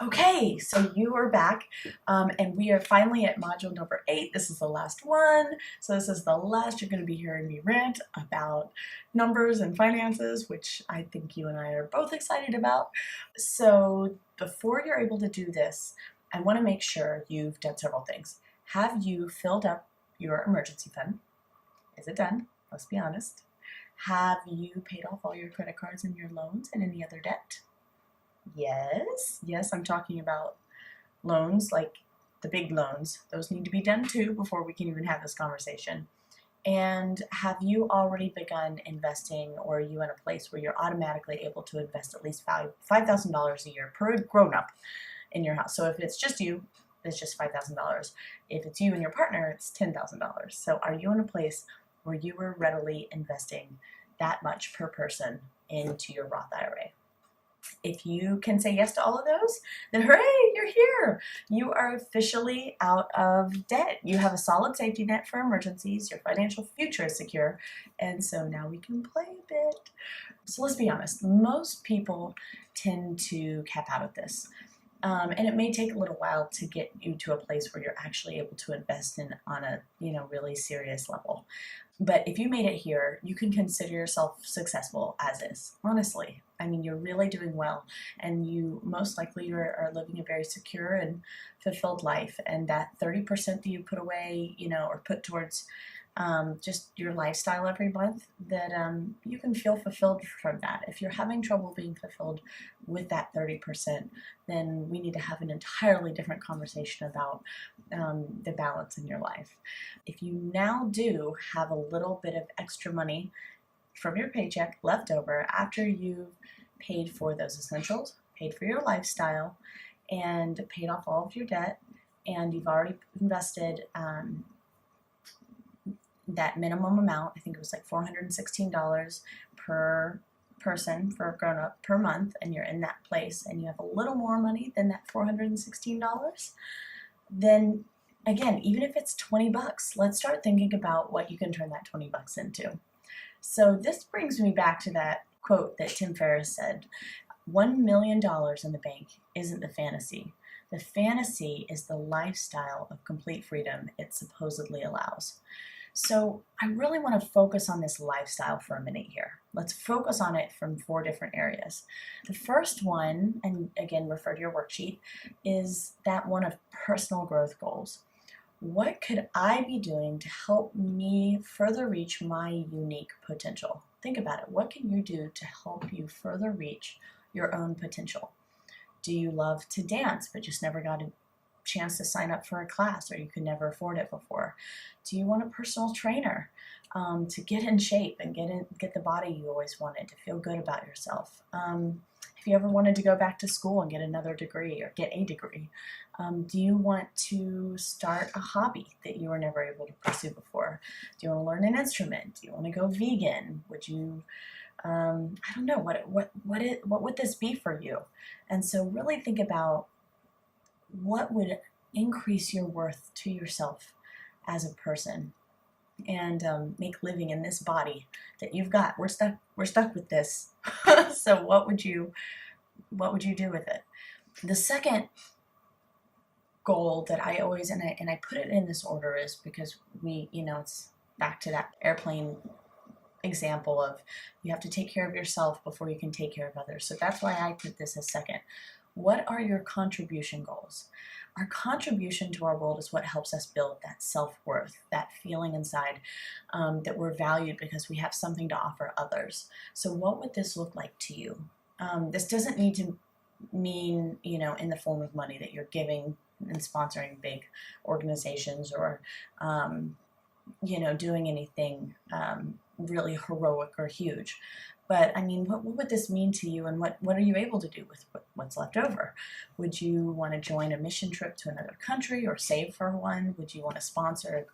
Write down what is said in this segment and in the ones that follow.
Okay, so you are back, and we are finally at module number 8. This is the last one. So this is the last you're going to be hearing me rant about numbers and finances, which I think you and I are both excited about. So before you're able to do this, I want to make sure you've done several things. Have you filled up your emergency fund? Is it done? Let's be honest. Have you paid off all your credit cards and your loans and any other debt? Yes, I'm talking about loans, like the big loans. Those need to be done too before we can even have this conversation. And have you already begun investing, or are you in a place where you're automatically able to invest at least $5,000 a year per grown-up in your house? So if it's just you, it's just $5,000. If it's you and your partner, it's $10,000. So are you in a place where you are readily investing that much per person into your Roth IRA? If you can say yes to all of those, then hooray, you're here. You are officially out of debt. You have a solid safety net for emergencies. Your financial future is secure. And so now we can play a bit. So let's be honest. Most people tend to cap out of this. And it may take a little while to get you to a place where you're actually able to invest in on a really serious level. But if you made it here, you can consider yourself successful as is, honestly. I mean, you're really doing well, and you most likely are living a very secure and fulfilled life. And that 30% that you put away, or put towards just your lifestyle every month, that you can feel fulfilled from that. If you're having trouble being fulfilled with that 30%, then we need to have an entirely different conversation about the balance in your life. If you now do have a little bit of extra money from your paycheck left over after you've paid for those essentials, paid for your lifestyle, and paid off all of your debt, and you've already invested that minimum amount, I think it was like $416 per person for a grown-up per month, and you're in that place and you have a little more money than that $416, then again, even if it's 20 bucks, let's start thinking about what you can turn that 20 bucks into. So this brings me back to that quote that Tim Ferriss said, $1 million in the bank isn't the fantasy. The fantasy is the lifestyle of complete freedom it supposedly allows. So I really want to focus on this lifestyle for a minute here. Let's focus on it from 4 different areas. The first one, and again, refer to your worksheet, is that one of personal growth goals. What could I be doing to help me further reach my unique potential? Think about it. What can you do to help you further reach your own potential? Do you love to dance but just never got a chance to sign up for a class, or you could never afford it before? Do you want a personal trainer to get in shape and get the body you always wanted, to feel good about yourself? If you ever wanted to go back to school and get another degree or get a degree, do you want to start a hobby that you were never able to pursue before? Do you want to learn an instrument? Do you want to go vegan? Would you I don't know, what would this be for you? And so really think about what would increase your worth to yourself as a person, and make living in this body that you've got. We're stuck with this. So what would you do with it? The second goal that I always, and I put it in this order, is because it's back to that airplane example of you have to take care of yourself before you can take care of others. So that's why I put this as second. What are your contribution goals? Our contribution to our world is what helps us build that self-worth, that feeling inside that we're valued because we have something to offer others. So what would this look like to you? This doesn't need to mean, in the form of money that you're giving and sponsoring big organizations, or, doing anything really heroic or huge. But I mean, what would this mean to you, and what are you able to do with what's left over? Would you want to join a mission trip to another country or save for one? Would you want to sponsor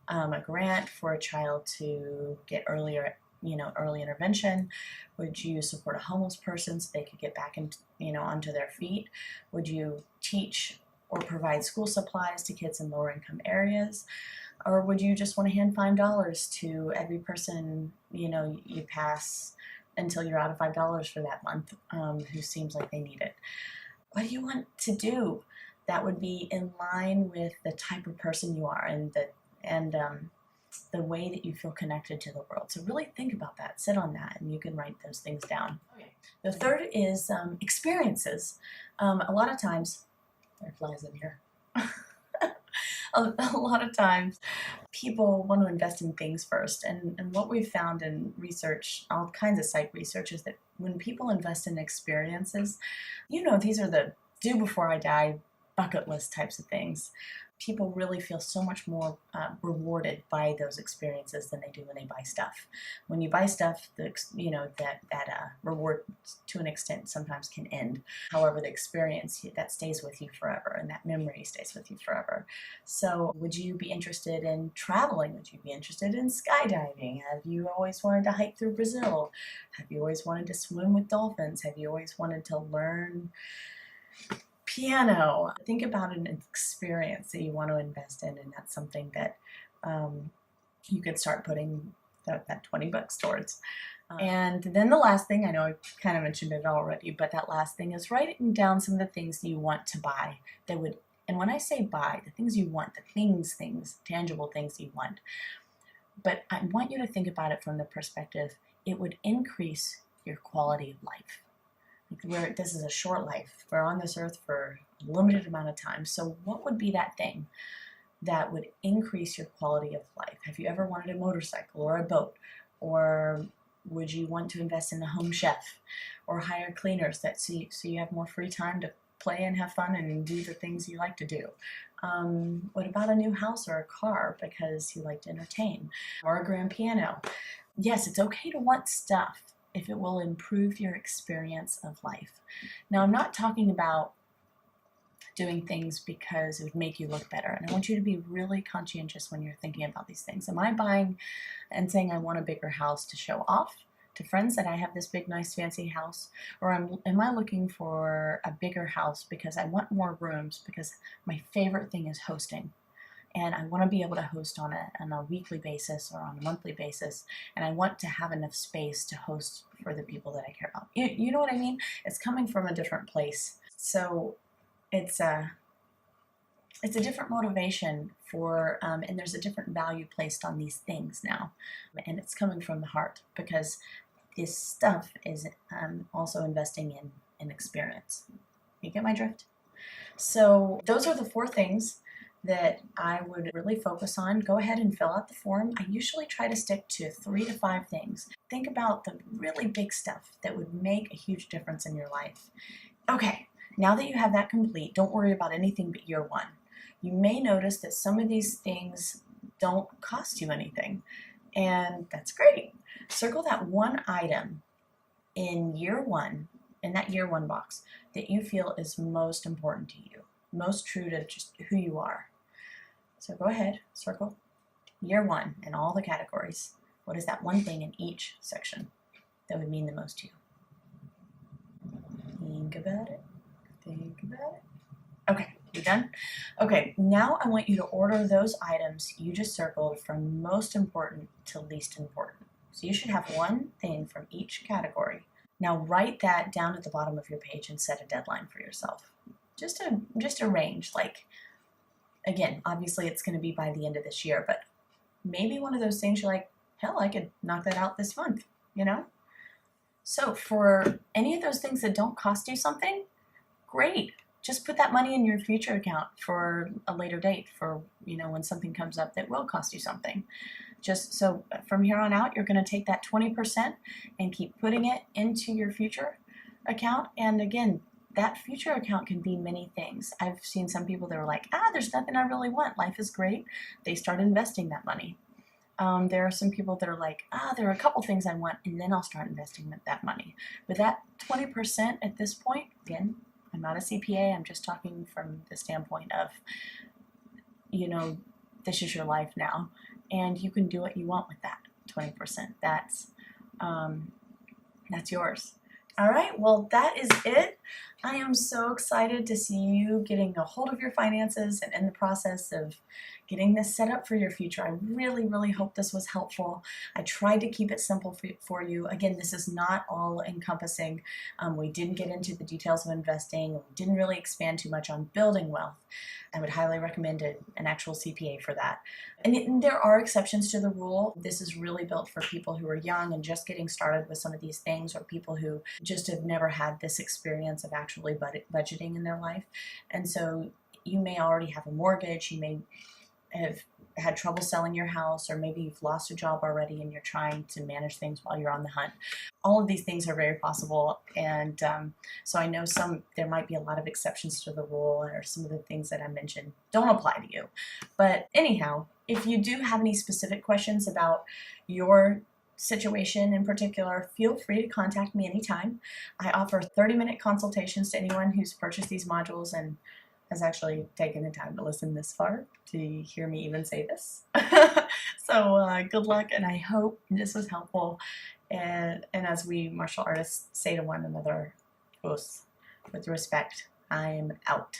a grant for a child to get early intervention? Would you support a homeless person so they could get back onto their feet? Would you teach or provide school supplies to kids in lower income areas? Or would you just want to hand $5 to every person you pass until you're out of $5 for that month, who seems like they need it? What do you want to do that would be in line with the type of person you are and the way that you feel connected to the world? So really think about that, sit on that, and you can write those things down. Okay. The third is experiences. A lot of times, there are flies in here. A lot of times people want to invest in things first, and what we've found in research, all kinds of psych research, is that when people invest in experiences, these are the do before I die bucket list types of things. People really feel so much more rewarded by those experiences than they do when they buy stuff. When you buy stuff, that reward to an extent sometimes can end. However, the experience, that stays with you forever, and that memory stays with you forever. So would you be interested in traveling? Would you be interested in skydiving? Have you always wanted to hike through Brazil? Have you always wanted to swim with dolphins? Have you always wanted to learn piano? Think about an experience that you want to invest in, and that's something that you could start putting that $20 towards. And then the last thing, I know I kind of mentioned it already, but that last thing is writing down some of the things that you want to buy that would, and when I say buy, the things you want, the things, tangible things you want. But I want you to think about it from the perspective, it would increase your quality of life. This is a short life. We're on this earth for a limited amount of time. So what would be that thing that would increase your quality of life? Have you ever wanted a motorcycle or a boat? Or would you want to invest in a home chef or hire cleaners so you have more free time to play and have fun and do the things you like to do? What about a new house or a car because you like to entertain? Or a grand piano? Yes, it's okay to want stuff if it will improve your experience of life. Now, I'm not talking about doing things because it would make you look better. And I want you to be really conscientious when you're thinking about these things. Am I buying and saying I want a bigger house to show off to friends that I have this big, nice, fancy house? Or am I looking for a bigger house because I want more rooms, because my favorite thing is hosting? And I want to be able to host on a weekly basis or on a monthly basis, and I want to have enough space to host for the people that I care about. You know what I mean? It's coming from a different place. So it's a different motivation for, and there's a different value placed on these things now. And it's coming from the heart, because this stuff is also investing in experience. You get my drift? So those are the 4 things that I would really focus on. Go ahead and fill out the form. I usually try to stick to 3 to 5 things. Think about the really big stuff that would make a huge difference in your life. Okay, now that you have that complete, don't worry about anything but year 1. You may notice that some of these things don't cost you anything, and that's great. Circle that one item in year 1, in that year 1 box, that you feel is most important to you, most true to just who you are. So go ahead, circle year 1 in all the categories. What is that one thing in each section that would mean the most to you? Think about it. Think about it. Okay, you done? Okay, now I want you to order those items you just circled from most important to least important. So you should have one thing from each category. Now write that down at the bottom of your page and set a deadline for yourself. Just a range, like, again, obviously it's going to be by the end of this year, but maybe one of those things you're like, hell, I could knock that out this month, So for any of those things that don't cost you something, great. Just put that money in your future account for a later date, for, when something comes up that will cost you something. Just so from here on out, you're going to take that 20% and keep putting it into your future account. And again, that future account can be many things. I've seen some people that are like, there's nothing I really want. Life is great. They start investing that money. There are some people that are like, there are a couple things I want, and then I'll start investing that money. But that 20% at this point, again, I'm not a CPA. I'm just talking from the standpoint of, this is your life now, and you can do what you want with that 20%. That's yours. All right, well, that is it. I am so excited to see you getting a hold of your finances and in the process of getting this set up for your future. I really, really hope this was helpful. I tried to keep it simple for you. Again, this is not all encompassing. We didn't get into the details of investing. We didn't really expand too much on building wealth. I would highly recommend an actual CPA for that. And there are exceptions to the rule. This is really built for people who are young and just getting started with some of these things, or people who just have never had this experience of actually budgeting in their life. And so you may already have a mortgage, you may have had trouble selling your house, or maybe you've lost a job already and you're trying to manage things while you're on the hunt. All of these things are very possible, and so I know there might be a lot of exceptions to the rule, or some of the things that I mentioned don't apply to you. But anyhow, if you do have any specific questions about your situation in particular, feel free to contact me anytime. I offer 30-minute consultations to anyone who's purchased these modules and has actually taken the time to listen this far to hear me even say this. So good luck, and I hope this was helpful. And as we martial artists say to one another, with respect, I'm out.